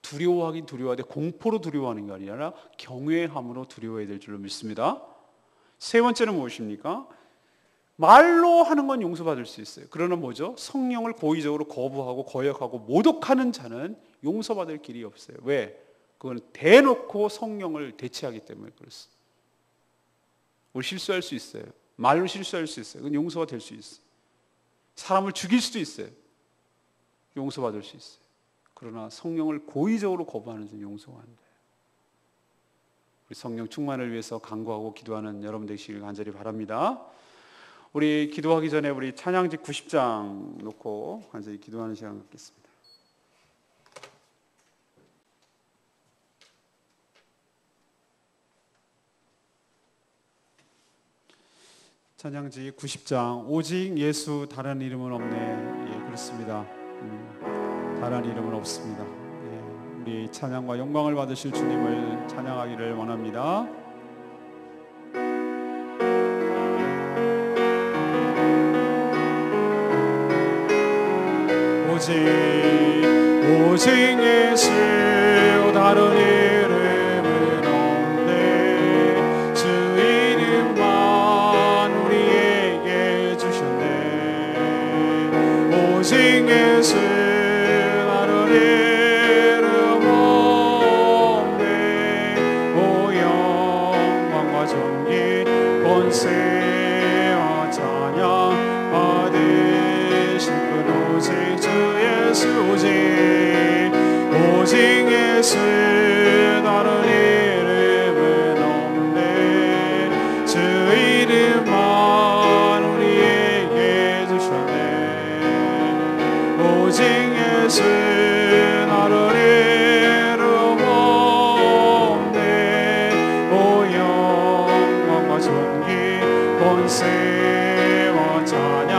두려워하긴 두려워하되 공포로 두려워하는 게 아니라 경외함으로 두려워해야 될 줄로 믿습니다. 세 번째는 무엇입니까? 말로 하는 건 용서받을 수 있어요. 그러나 뭐죠? 성령을 고의적으로 거부하고 거역하고 모독하는 자는 용서받을 길이 없어요. 왜? 그건 대놓고 성령을 대체하기 때문에 그렇습니다. 우리 실수할 수 있어요. 말로 실수할 수 있어요. 그건 용서가 될 수 있어요. 사람을 죽일 수도 있어요. 용서받을 수 있어요. 그러나 성령을 고의적으로 거부하는 자는 용서가 안 돼요. 우리 성령 충만을 위해서 간구하고 기도하는 여러분 되시길 간절히 바랍니다. 우리 기도하기 전에 우리 찬양지 90장 놓고 간절히 기도하는 시간 갖겠습니다. 찬양지 90장 오직 예수 다른 이름은 없네. 예, 그렇습니다. 다른 이름은 없습니다. 예, 우리 찬양과 영광을 받으실 주님을 찬양하기를 원합니다. 오직 예수 다른 이름은 없네. 주 이름만 우리에게 주셨네. 오직 예수 다른 이름 없네. 오 영광과 존귀 권세와 찬양 받으신 분 오직 주 예수 오직 예수 다른 이름은 없네. 주 이름만 우리에게 주셨네. 오직 예수 다른 이름 없네. 오 영광과 존귀 권세와 찬양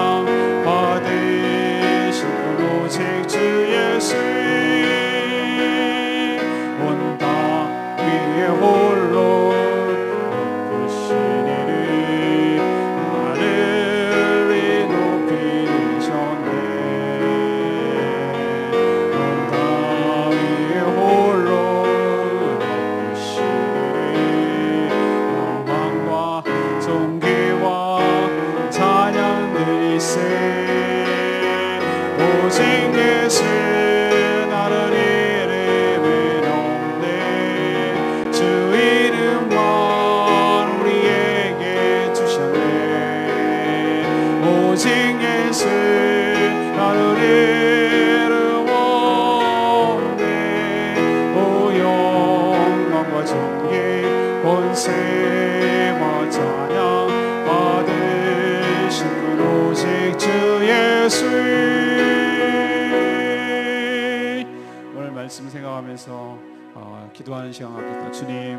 받으신 분 오직 주 예수 온 땅 위에 홀로 높으신 이름 하늘이 높이셨네. 온 땅 위에 안에서 기도하는 시간 갖겠습니다. 주님,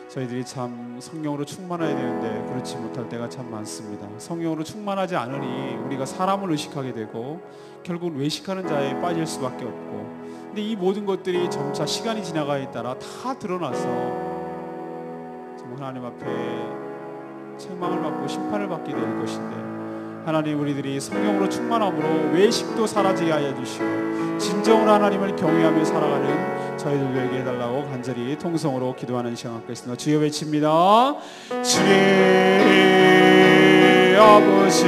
저희들이 참 성령으로 충만해야 되는데 그렇지 못할 때가 참 많습니다. 성령으로 충만하지 않으니 우리가 사람을 의식하게 되고 결국 외식하는 자에 빠질 수밖에 없고, 근데 이 모든 것들이 점차 시간이 지나가에 따라 다 드러나서 정말 하나님 앞에 책망을 받고 심판을 받게 될 것인데, 하나님, 우리들이 성령으로 충만함으로 외식도 사라지게 하여 주시고 진정으로 하나님을 경외하며 살아가는 저희들 되게 해달라고 간절히 통성으로 기도하는 시간 갖겠습니다. 주여 외칩니다. 주님 아버지,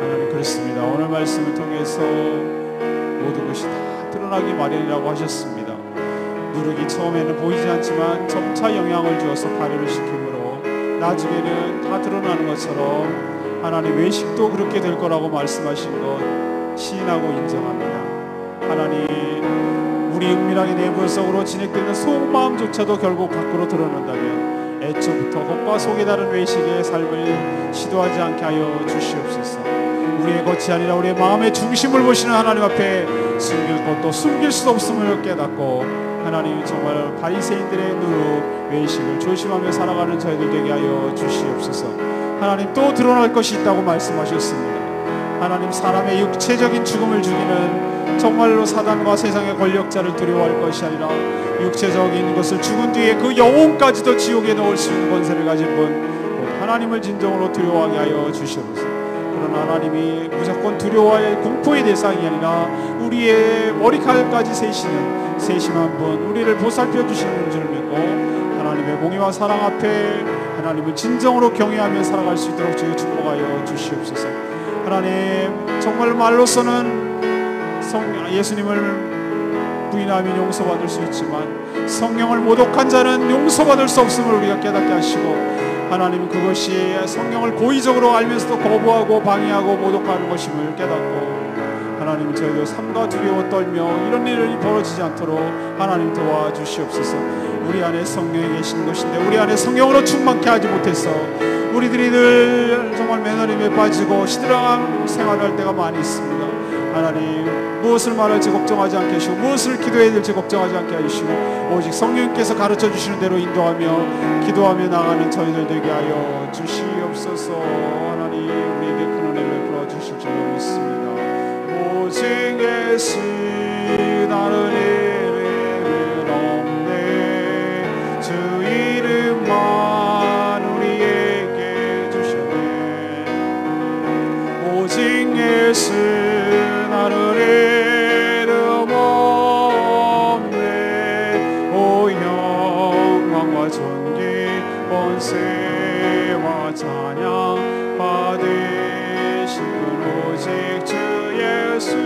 하나님 그렇습니다. 오늘 말씀을 통해서 모든 것이 다 드러나기 마련이라고 하셨습니다. 누룩이 처음에는 보이지 않지만 점차 영향을 주어서 발효를 시키므로 나중에는 다 드러나는 것처럼 하나님 외식도 그렇게 될 거라고 말씀하신 것 시인하고 인정합니다. 하나님, 우리 은밀하게 내부 속으로 진행되는 속마음조차도 결국 밖으로 드러난다면 애초부터 겉과 속이 다른 외식의 삶을 시도하지 않게 하여 주시옵소서. 우리의 겉이 아니라 우리의 마음의 중심을 보시는 하나님 앞에 숨길 것도 숨길 수 없음을 깨닫고, 하나님 정말 바리새인들의 누룩 외식을 조심하며 살아가는 저희들 되게 하여 주시옵소서. 하나님, 또 드러날 것이 있다고 말씀하셨습니다. 하나님, 사람의 육체적인 죽음을 죽이는 정말로 사단과 세상의 권력자를 두려워할 것이 아니라 육체적인 것을 죽은 뒤에 그 영혼까지도 지옥에 넣을 수 있는 권세를 가진 분, 곧 하나님을 진정으로 두려워하게 하여 주시옵소서. 그러나 하나님이 무조건 두려워할 공포의 대상이 아니라 우리의 머리칼까지 세시는 세심한 분, 우리를 보살펴 주시는 줄 믿고 하나님의 공의와 사랑 앞에 하나님을 진정으로 경외하며 살아갈 수 있도록 주여 축복하여 주시옵소서. 하나님, 정말 말로서는 예수님을 부인하면 용서받을 수 있지만 성령을 모독한 자는 용서받을 수 없음을 우리가 깨닫게 하시고, 하나님, 그것이 성령을 고의적으로 알면서도 거부하고 방해하고 모독하는 것임을 깨닫고, 하나님, 저희들 삶과 두려워 떨며 이런 일이 벌어지지 않도록 하나님 도와주시옵소서. 우리 안에 성령이 계시는 것인데 우리 안에 성령으로 충만케 하지 못해서 우리들이 늘 정말 매너림에 빠지고 시들어간 생활을 할 때가 많이 있습니다. 하나님, 무엇을 말할지 걱정하지 않게 하시고 무엇을 기도해야 될지 걱정하지 않게 하시고 오직 성령님께서 가르쳐 주시는 대로 인도하며 기도하며 나가는 저희들 되게 하여 주시옵소서. 하나님, 우리에게 큰 은혜를 베풀어 주실 줄 믿습니다. 오직 예수 다른 이름은 없네, 주 이름만 우리에게 주셨네. 오직 예수 다른 이름 없네. 오 영광과 존귀 권세와 찬양 받으신 분 오직 주 예수.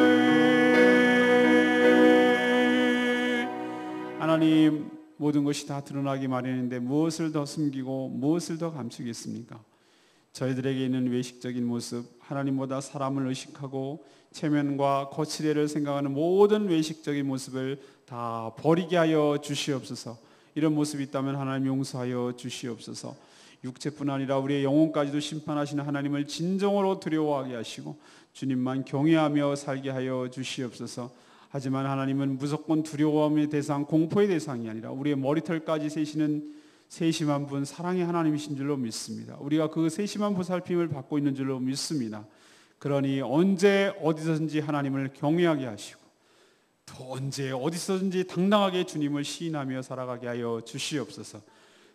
하나님, 모든 것이 다 드러나기 마련인데 무엇을 더 숨기고 무엇을 더 감추겠습니까? 저희들에게 있는 외식적인 모습, 하나님보다 사람을 의식하고 체면과 거칠애를 생각하는 모든 외식적인 모습을 다 버리게 하여 주시옵소서. 이런 모습이 있다면 하나님 용서하여 주시옵소서. 육체뿐 아니라 우리의 영혼까지도 심판하시는 하나님을 진정으로 두려워하게 하시고 주님만 경외하며 살게 하여 주시옵소서. 하지만 하나님은 무조건 두려움의 대상, 공포의 대상이 아니라 우리의 머리털까지 세시는 세심한 분, 사랑의 하나님이신 줄로 믿습니다. 우리가 그 세심한 보살핌을 받고 있는 줄로 믿습니다. 그러니 언제 어디서든지 하나님을 경외하게 하시고 또 언제 어디서든지 당당하게 주님을 시인하며 살아가게 하여 주시옵소서.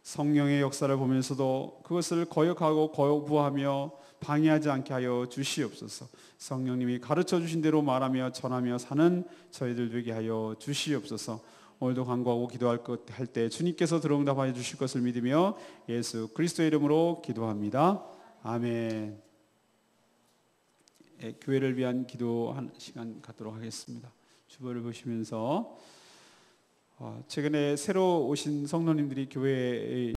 성령의 역사를 보면서도 그것을 거역하고 거부하며 방해하지 않게 하여 주시옵소서. 성령님이 가르쳐 주신 대로 말하며 전하며 사는 저희들 되게 하여 주시옵소서. 오늘도 간구하고 기도할 것 할 때 주님께서 들어응답하여 주실 것을 믿으며 예수 그리스도의 이름으로 기도합니다. 아멘. 교회를 위한 기도한 시간 갖도록 하겠습니다. 주보를 보시면서 최근에 새로 오신 성도님들이 교회에